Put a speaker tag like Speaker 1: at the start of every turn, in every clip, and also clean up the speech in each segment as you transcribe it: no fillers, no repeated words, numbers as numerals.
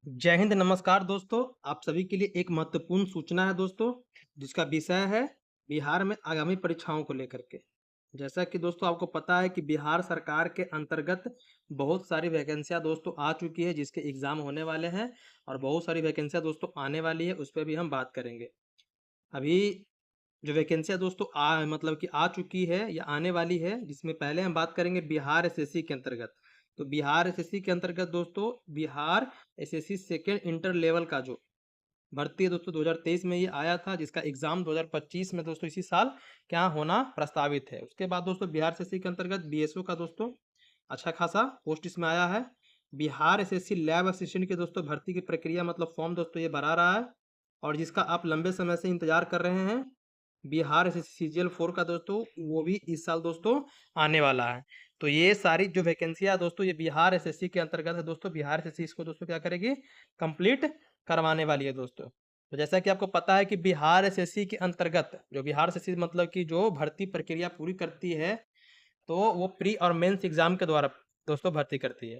Speaker 1: जय हिंद, नमस्कार दोस्तों। आप सभी के लिए एक महत्वपूर्ण सूचना है दोस्तों, जिसका विषय है बिहार में आगामी परीक्षाओं को लेकर के। जैसा कि दोस्तों आपको पता है कि बिहार सरकार के अंतर्गत बहुत सारी वैकेंसियाँ दोस्तों आ चुकी है, जिसके एग्ज़ाम होने वाले हैं और बहुत सारी वैकेंसियाँ दोस्तों आने वाली है, उस पे भी हम बात करेंगे। अभी जो वैकेंसियाँ दोस्तों मतलब कि आ चुकी है या आने वाली है, जिसमें पहले हम बात करेंगे बिहार एसएससी के अंतर्गत। तो बिहार एसएससी के अंतर्गत दोस्तों Bihar SSC second inter level का जो भर्ती है दोस्तों 2023 में ये आया था, जिसका एग्जाम 2025 में दोस्तों इसी साल क्या होना प्रस्तावित है। उसके बाद दोस्तों बिहार एसएससी के अंतर्गत बीएसओ का दोस्तों अच्छा खासा पोस्ट इसमें आया है। बिहार एसएससी लैब असिस्टेंट की दोस्तों भर्ती की प्रक्रिया मतलब फॉर्म दोस्तों ये भरा रहा है, और जिसका आप लंबे समय से इंतजार कर रहे हैं। बिहार एसएससी सीजीएल 4 का दोस्तों वो भी इस साल दोस्तों आने वाला है। तो ये सारी जो वैकेंसियाँ दोस्तों ये बिहार एसएससी के अंतर्गत है दोस्तों। बिहार एसएससी इसको दोस्तों क्या करेगी, कंप्लीट करवाने वाली है दोस्तों। तो जैसा कि आपको पता है कि बिहार एसएससी के अंतर्गत जो बिहार एसएससी मतलब कि जो भर्ती प्रक्रिया पूरी करती है, तो वो प्री और मेंस एग्जाम के द्वारा दोस्तों भर्ती करती है।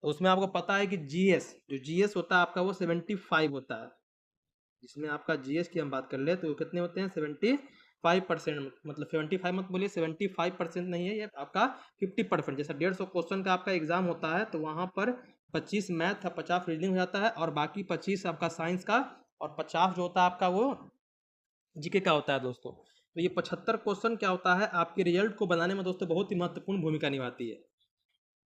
Speaker 1: तो उसमें आपको पता है कि जीएस जो जीएस होता है आपका वो 75 होता है। जिसमें आपका जीएस की हम बात कर ले तो कितने होते हैं 75%, मतलब 75 मत बोलिए, 75% नहीं है ये आपका 50%। जैसा 150 क्वेश्चन का आपका एग्जाम होता है तो वहाँ पर 25 मैथ है, 50 रीजनिंग हो जाता है, और बाकी 25 आपका साइंस का, और 50 जो होता है आपका वो जीके का होता है दोस्तों। तो ये 75 क्वेश्चन क्या होता है आपके रिजल्ट को बनाने में दोस्तों बहुत ही महत्वपूर्ण भूमिका निभाती है।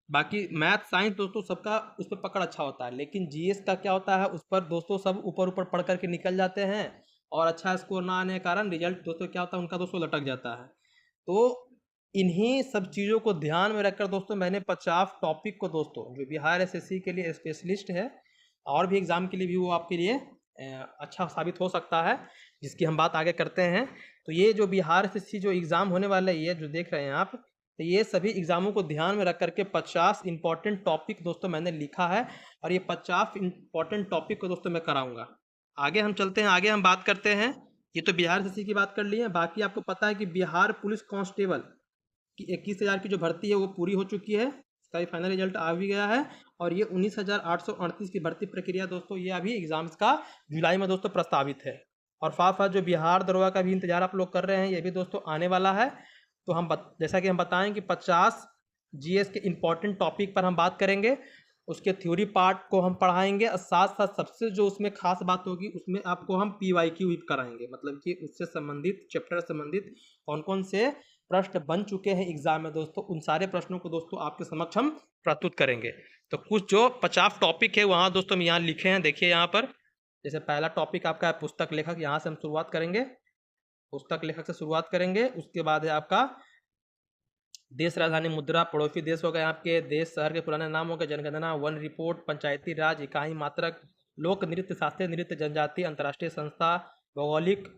Speaker 1: बाकी मैथ साइंस दोस्तों सबका उस पर पकड़ अच्छा होता है, लेकिन जीएस का क्या होता है उस पर दोस्तों सब ऊपर ऊपर पढ़ करके निकल जाते हैं, और अच्छा स्कोर ना आने के कारण रिजल्ट दोस्तों क्या होता है उनका दोस्तों लटक जाता है। तो इन्हीं सब चीज़ों को ध्यान में रखकर दोस्तों मैंने 50 टॉपिक को दोस्तों जो बिहार एसएससी के लिए स्पेशलिस्ट है, और भी एग्ज़ाम के लिए भी वो आपके लिए अच्छा साबित हो सकता है, जिसकी हम बात आगे करते हैं। तो ये जो बिहार एसएससी जो एग्ज़ाम होने वाला है, ये जो देख रहे हैं आप, तो ये सभी एग्जामों को ध्यान में रख करके 50 इंपॉर्टेंट टॉपिक दोस्तों मैंने लिखा है, और ये 50 इंपॉर्टेंट टॉपिक को दोस्तों मैं कराऊंगा। आगे हम चलते हैं, आगे हम बात करते हैं। ये तो बिहार एसएससी की बात कर ली है। बाकी आपको पता है कि बिहार पुलिस कांस्टेबल की 21,000 की जो भर्ती है वो पूरी हो चुकी है, इसका भी फाइनल रिजल्ट आ भी गया है। और ये 19,838 की भर्ती प्रक्रिया दोस्तों ये अभी एग्जाम्स का जुलाई में दोस्तों प्रस्तावित है। और साथ साथ जो बिहार दरोगा का भी इंतजार आप लोग कर रहे हैं, ये भी दोस्तों आने वाला है। तो जैसा कि हम बताएं कि 50 जीएस के इंपॉर्टेंट टॉपिक पर हम बात करेंगे, उसके थ्योरी पार्ट को हम पढ़ाएंगे, और साथ साथ सबसे जो उसमें खास बात होगी उसमें आपको हम पीवाईक्यू भी कराएंगे, मतलब कि उससे संबंधित चैप्टर संबंधित कौन कौन से प्रश्न बन चुके हैं एग्जाम में दोस्तों, उन सारे प्रश्नों को दोस्तों आपके समक्ष हम प्रस्तुत करेंगे। तो कुछ जो 50 टॉपिक है वहाँ दोस्तों हम यहाँ लिखे हैं, देखिए यहाँ पर। जैसे पहला टॉपिक आपका है पुस्तक लेखक, यहाँ से हम शुरुआत करेंगे, पुस्तक लेखक से शुरुआत करेंगे। उसके बाद है आपका देश राजधानी मुद्रा, पड़ोसी देश हो गए आपके, देश शहर के पुराने नाम हो गए, जनगणना, वन रिपोर्ट, पंचायती राज, इकाई मात्रक, लोक नृत्य, शास्त्रीय नृत्य, जनजाति, अंतर्राष्ट्रीय संस्था, भौगोलिक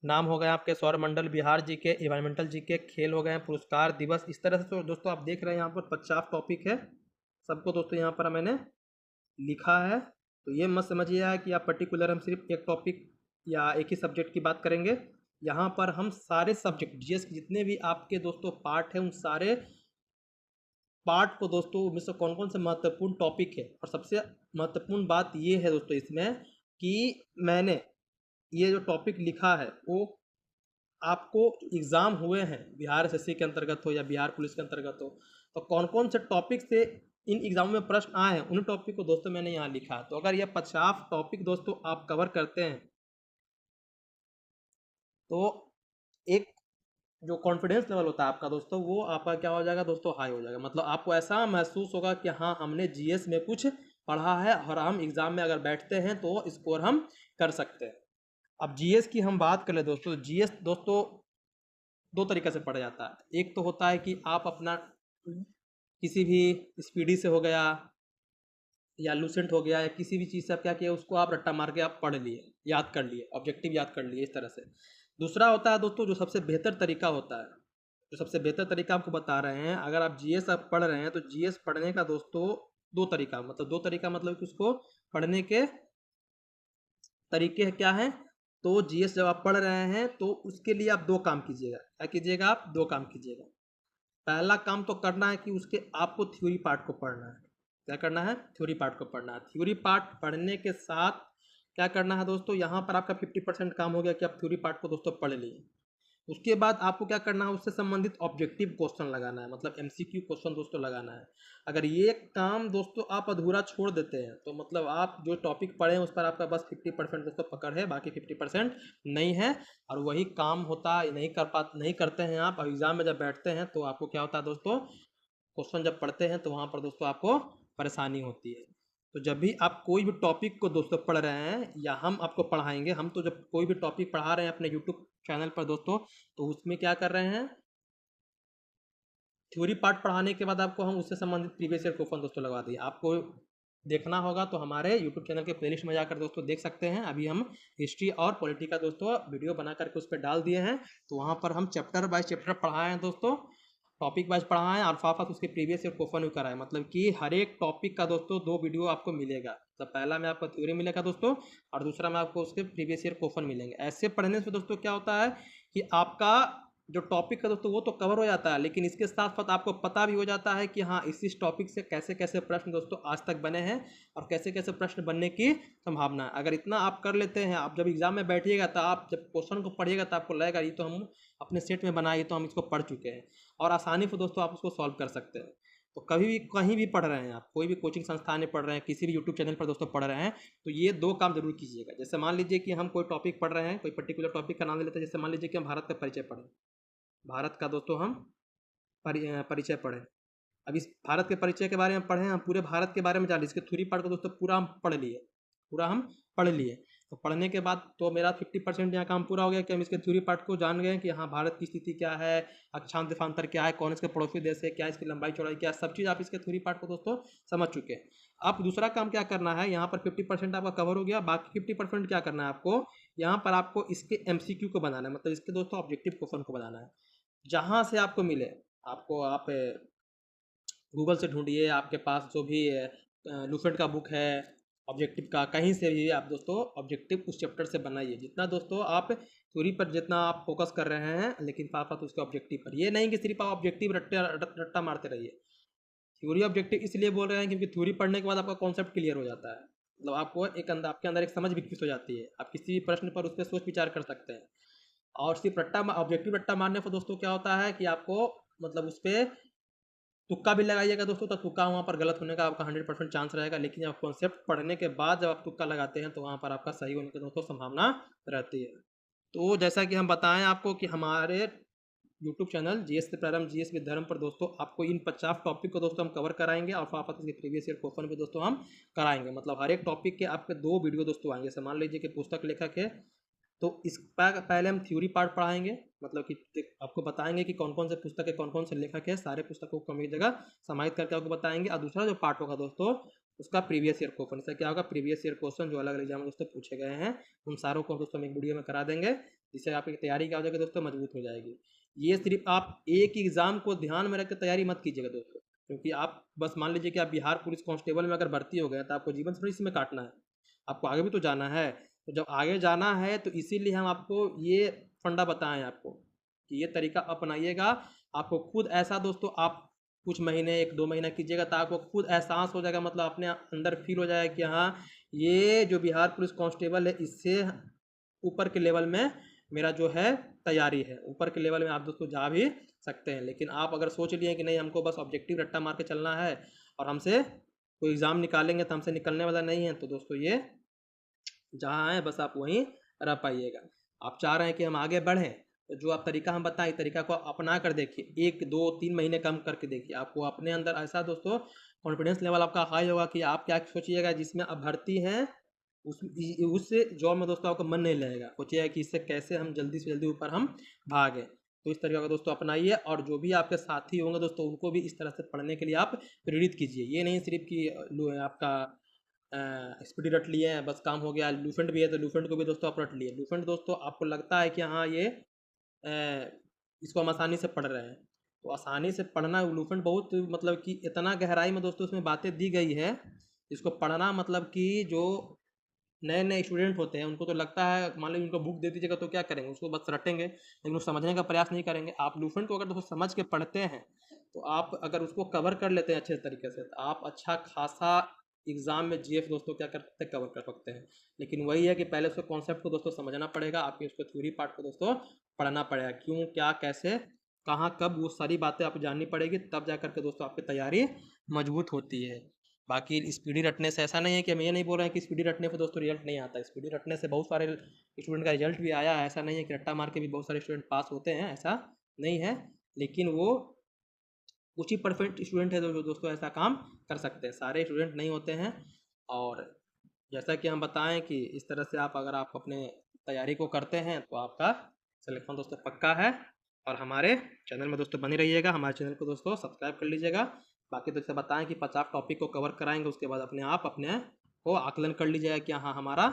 Speaker 1: नाम हो गए आपके, सौर मंडल, बिहार जी के, इन्वायरमेंटल जी के, खेल हो गए, पुरस्कार दिवस। इस तरह से तो दोस्तों आप देख रहे हैं यहाँ पर 50 टॉपिक है, सबको दोस्तों यहाँ पर मैंने लिखा है। तो ये मत समझिए कि आप पर्टिकुलर हम सिर्फ एक टॉपिक या एक ही सब्जेक्ट की बात करेंगे। यहाँ पर हम सारे सब्जेक्ट जीएस के जितने भी आपके दोस्तों पार्ट हैं, उन सारे पार्ट को दोस्तों उनमें से कौन कौन से महत्वपूर्ण टॉपिक है, और सबसे महत्वपूर्ण बात ये है दोस्तों इसमें कि मैंने ये जो टॉपिक लिखा है वो आपको एग्ज़ाम हुए हैं बिहार एसएससी के अंतर्गत हो या बिहार पुलिस के अंतर्गत हो, तो कौन कौन से टॉपिक से इन एग्जामों में प्रश्न आए हैं उन टॉपिक को दोस्तों मैंने यहाँ लिखा है। तो अगर ये 50 टॉपिक दोस्तों आप कवर करते हैं तो एक जो कॉन्फिडेंस लेवल होता है आपका दोस्तों वो आपका क्या हो जाएगा दोस्तों, हाई हो जाएगा। मतलब आपको ऐसा महसूस होगा कि हाँ हमने जीएस में कुछ पढ़ा है, और हम एग्ज़ाम में अगर बैठते हैं तो स्कोर हम कर सकते हैं। अब जीएस की हम बात कर ले दोस्तों, जीएस दोस्तों दो तरीके से पढ़ा जाता है। एक तो होता है कि आप अपना किसी भी स्पीडी से हो गया या लूसेंट हो गया या किसी भी चीज़ से आप क्या किया उसको आप रट्टा मार के आप पढ़ लिए, याद कर लिए, ऑब्जेक्टिव याद कर लिए, इस तरह से। दूसरा होता है दोस्तों जो सबसे बेहतर तरीका होता है, जो सबसे बेहतर तरीका आपको बता रहे हैं। अगर आप जीएस आप पढ़ रहे हैं तो जीएस पढ़ने का दोस्तों दो तरीका मतलब कि उसको पढ़ने के तरीके क्या हैं। तो जीएस जब आप पढ़ रहे हैं तो उसके लिए आप दो काम कीजिएगा। क्या कीजिएगा, आप दो काम कीजिएगा। पहला काम तो करना है कि उसके आपको थ्योरी पार्ट को पढ़ना है। क्या करना है, थ्योरी पार्ट को पढ़ना है। थ्योरी पार्ट पढ़ने के साथ क्या करना है दोस्तों, यहाँ पर आपका 50% काम हो गया कि आप थ्योरी पार्ट को दोस्तों पढ़ लिए। उसके बाद आपको क्या करना है, उससे संबंधित ऑब्जेक्टिव क्वेश्चन लगाना है, मतलब एमसीक्यू क्वेश्चन दोस्तों लगाना है। अगर ये काम दोस्तों आप अधूरा छोड़ देते हैं तो मतलब आप जो टॉपिक पढ़े हैं उस पर आपका बस 50% दोस्तों पकड़ है, बाकी 50% नहीं है। और वही काम होता नहीं करते हैं आप, और एग्जाम में जब बैठते हैं तो आपको क्या होता है दोस्तों, क्वेश्चन जब पढ़ते हैं तो वहाँ पर दोस्तों आपको परेशानी होती है। तो जब भी आप कोई भी टॉपिक को दोस्तों पढ़ रहे हैं या हम आपको पढ़ाएंगे, हम तो जब कोई भी टॉपिक पढ़ा रहे हैं अपने यूट्यूब चैनल पर दोस्तों, तो उसमें क्या कर रहे हैं, थ्योरी पार्ट पढ़ाने के बाद आपको हम उससे संबंधित प्रीवियस ईयर क्वेश्चन दोस्तों लगा दिए। आपको देखना होगा तो हमारे यूट्यूब चैनल के प्लेलिस्ट में जाकर दोस्तों देख सकते हैं। अभी हम हिस्ट्री और पॉलिटी का दोस्तों वीडियो बना करके उस पर डाल दिए हैं, तो वहाँ पर हम चैप्टर बाय चैप्टर पढ़ाए हैं दोस्तों, टॉपिक वाइज पढ़ाए हैं और साथ उसके प्रीवियस ईयर क्वेश्चन भी कराए। मतलब कि हर एक टॉपिक का दोस्तों 2 वीडियो आपको मिलेगा। तो पहला में आपको थ्योरी मिलेगा दोस्तों, और दूसरा में आपको उसके प्रीवियस ईयर क्वेश्चन मिलेंगे। ऐसे पढ़ने से दोस्तों क्या होता है कि आपका जो टॉपिक है दोस्तों वो तो कवर हो जाता है, लेकिन इसके साथ साथ आपको पता भी हो जाता है कि हाँ इस टॉपिक से कैसे कैसे प्रश्न दोस्तों आज तक बने हैं और कैसे कैसे प्रश्न बनने की संभावना है। अगर इतना आप कर लेते हैं, आप जब एग्जाम में बैठिएगा तो आप जब क्वेश्चन को पढ़िएगा तो आपको लगेगा ये तो हम अपने सेट में बनाए, तो हम इसको पढ़ चुके हैं, और आसानी से दोस्तों आप उसको सॉल्व कर सकते हैं। तो कभी भी कहीं भी पढ़ रहे हैं आप, कोई भी कोचिंग संस्थान में पढ़ रहे हैं, किसी भी यूट्यूब चैनल पर दोस्तों पढ़ रहे हैं, तो ये 2 काम जरूर कीजिएगा। जैसे मान लीजिए कि हम कोई टॉपिक पढ़ रहे हैं, कोई पर्टिकुलर टॉपिक का नाम ले लेते हैं, जैसे मान लीजिए कि हम भारत का परिचय पढ़ें, भारत का दोस्तों हम परिचय पढ़ें। अब इस भारत के परिचय के बारे में पढ़ें, हम पूरे भारत के बारे में जान लीजिए, इसके थ्योरी पार्ट को दोस्तों पूरा हम पढ़ लिए, पूरा हम पढ़ लिए। तो पढ़ने के बाद तो मेरा 50% यहाँ काम पूरा हो गया कि हम इसके थ्योरी पार्ट को जान गए कि हाँ भारत की स्थिति क्या है, अक्षांश देशांतर क्या है, कौन इसके पड़ोसी देश है, क्या इसकी लंबाई चौड़ाई क्या है, सब चीज़ आप इसके थ्योरी पार्ट को दोस्तों समझ चुके हैं। आप दूसरा काम क्या करना है, यहाँ पर 50% आपका कवर हो गया, बाकी 50% क्या करना है आपको, यहाँ पर आपको इसके एमसीक्यू को बनाना है, मतलब इसके दोस्तों ऑब्जेक्टिव क्वेश्चन को बनाना है। जहाँ से आपको मिले, आपको आप गूगल से ढूंढिए, आपके पास जो भी लूसेंट का बुक है ऑब्जेक्टिव का, कहीं से भी आप दोस्तों ऑब्जेक्टिव उस चैप्टर से बनाइए। जितना दोस्तों आप थ्योरी पर जितना आप फोकस कर रहे हैं, लेकिन साथ साथ उसके ऑब्जेक्टिव पर, ये नहीं कि सिर्फ आप ऑब्जेक्टिव रट्टा मारते रहिए। थ्योरी ऑब्जेक्टिव इसलिए बोल रहे हैं क्योंकि थ्योरी पढ़ने के बाद आपका कॉन्सेप्ट क्लियर हो जाता है, मतलब आपको आपके अंदर एक समझ विकसित हो जाती है, आप किसी भी प्रश्न पर उस पर सोच विचार कर सकते हैं। और सिर्फ ऑब्जेक्टिव रट्टा मारने पर दोस्तों क्या होता है कि आपको मतलब उस पर तुक्का भी लगाइएगा दोस्तों, तो तुक्का वहाँ पर गलत होने का आपका 100% चांस रहेगा, लेकिन आप कॉन्सेप्ट पढ़ने के बाद जब आप तुक्का लगाते हैं तो वहाँ पर आपका सही होने की दोस्तों संभावना रहती है। तो जैसा कि हम बताएं आपको कि हमारे यूट्यूब चैनल जीएस से प्रारंभ जीएस विद धर्म पर दोस्तों आपको इन 50 टॉपिक को दोस्तों हम कवर कराएंगे, और साथ इसके प्रीवियस ईयर क्वेश्चन भी दोस्तों हम कराएंगे। मतलब हर एक टॉपिक के आपके 2 वीडियो दोस्तों आएंगे। जैसे मान लीजिए कि पुस्तक लेखक है, तो इस पहले हम थ्योरी पार्ट पढ़ाएंगे, मतलब कि आपको बताएंगे कि कौन कौन से पुस्तक है, कौन कौन से लेखक है, सारे पुस्तकों को हम एक जगह समाहित करके आपको बताएंगे। और दूसरा जो पार्ट होगा दोस्तों उसका प्रीवियस ईयर क्वेश्चन, इससे क्या होगा, प्रीवियस ईयर क्वेश्चन जो अलग अलग एग्जाम में दोस्तों पूछे गए हैं उन सारों को दोस्तों हम एक वीडियो में करा देंगे, जिससे आपकी तैयारी क्या हो जाएगी दोस्तों, मजबूत हो जाएगी। ये सिर्फ आप एक एग्जाम को ध्यान में रखकर तैयारी मत कीजिएगा दोस्तों, क्योंकि आप बस मान लीजिए कि आप बिहार पुलिस कांस्टेबल में अगर भर्ती हो गए तो आपको जीवन भर इसी में काटना है, आपको आगे भी तो जाना है। तो जब आगे जाना है तो इसीलिए हम आपको ये फंडा बताएं आपको कि ये तरीका अपनाइएगा। आपको खुद ऐसा दोस्तों आप कुछ महीने 1-2 महीना कीजिएगा तो आपको खुद एहसास हो जाएगा, मतलब अपने अंदर फील हो जाएगा कि हाँ ये जो बिहार पुलिस कांस्टेबल है इससे ऊपर के लेवल में मेरा जो है तैयारी है, ऊपर के लेवल में आप दोस्तों जा भी सकते हैं। लेकिन आप अगर सोच लिए कि नहीं हमको बस ऑब्जेक्टिव रट्टा मार के चलना है और हमसे कोई एग्ज़ाम निकालेंगे तो हमसे निकलने वाला नहीं है, तो दोस्तों ये जहाँ है बस आप वहीं रह पाइएगा। आप चाह रहे हैं कि हम आगे बढ़ें, तो जो आप तरीका हम बताएं तरीका को अपना कर देखिए, 1-2-3 महीने कम करके देखिए, आपको अपने अंदर ऐसा दोस्तों कॉन्फिडेंस लेवल आपका हाई होगा कि आप क्या सोचिएगा जिसमें आप भर्ती हैं उस जॉब में दोस्तों आपका मन नहीं लगेगा, सोचिएगा कि इससे कैसे हम जल्दी से जल्दी ऊपर हम भागें। तो इस तरीके का दोस्तों अपनाइए, और जो भी आपके साथी होंगे दोस्तों उनको भी इस तरह से पढ़ने के लिए आप प्रेरित कीजिए। ये नहीं सिर्फ कि आपका स्पीडी रट लिए हैं बस काम हो गया, लूसेंट भी है तो लूसेंट को भी दोस्तों आप रट लिए। लूसेंट दोस्तों आपको लगता है कि हाँ ये इसको हम आसानी से पढ़ रहे हैं, तो आसानी से पढ़ना लूसेंट बहुत मतलब कि इतना गहराई में दोस्तों उसमें बातें दी गई है, इसको पढ़ना मतलब कि जो नए नए स्टूडेंट होते हैं उनको तो लगता है, मान लीजिए उनको बुक दे दीजिएगा तो क्या करेंगे, उसको बस रटेंगे लेकिन वो समझने का प्रयास नहीं करेंगे। आप लूसेंट को अगर दोस्तों समझ के पढ़ते हैं तो आप अगर उसको कवर कर लेते हैं अच्छे तरीके से तो आप अच्छा खासा एग्ज़ाम में जीएस दोस्तों क्या कर सकते हैं, कवर कर सकते हैं। लेकिन वही है कि पहले उसको कॉन्सेप्ट को दोस्तों समझना पड़ेगा, आपकी उसको थ्योरी पार्ट को दोस्तों पढ़ना पड़ेगा, क्यों क्या कैसे कहाँ कब वो सारी बातें आपको जाननी पड़ेगी, तब जा करके दोस्तों आपकी तैयारी मजबूत होती है। बाकी स्पीडी रटने से ऐसा नहीं है कि हम ये नहीं बोल रहे हैं कि स्पीडी रटने पर दोस्तों रिजल्ट नहीं आता है। स्पीडी रटने से बहुत सारे स्टूडेंट का रिजल्ट भी आया है, ऐसा नहीं है कि रट्टा मार के भी बहुत सारे स्टूडेंट पास होते हैं, ऐसा नहीं है। लेकिन वो कुछ ही परसेंट स्टूडेंट है जो दोस्तों ऐसा काम कर सकते हैं, सारे स्टूडेंट नहीं होते हैं। और जैसा कि हम बताएं कि इस तरह से आप अगर आप अपने तैयारी को करते हैं तो आपका सिलेक्शन दोस्तों पक्का है। और हमारे चैनल में दोस्तों बने रहिएगा, हमारे चैनल को दोस्तों सब्सक्राइब कर लीजिएगा। बाकी दोस्तों बताएं कि 50 टॉपिक को कवर कराएंगे, उसके बाद अपने आप अपने को आकलन कर लीजिएगा कि हाँ हमारा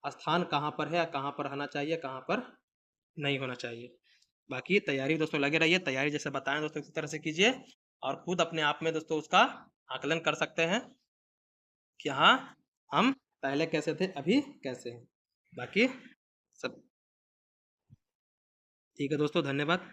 Speaker 1: स्थान कहाँ पर है, कहाँ पर रहना चाहिए, कहाँ पर नहीं होना चाहिए। बाकी तैयारी दोस्तों लगे रहिए, तैयारी जैसे बताएं दोस्तों इसी तरह से कीजिए और खुद अपने आप में दोस्तों उसका आकलन कर सकते हैं कि हाँ हम पहले कैसे थे अभी कैसे हैं। बाकी सब ठीक है दोस्तों, धन्यवाद।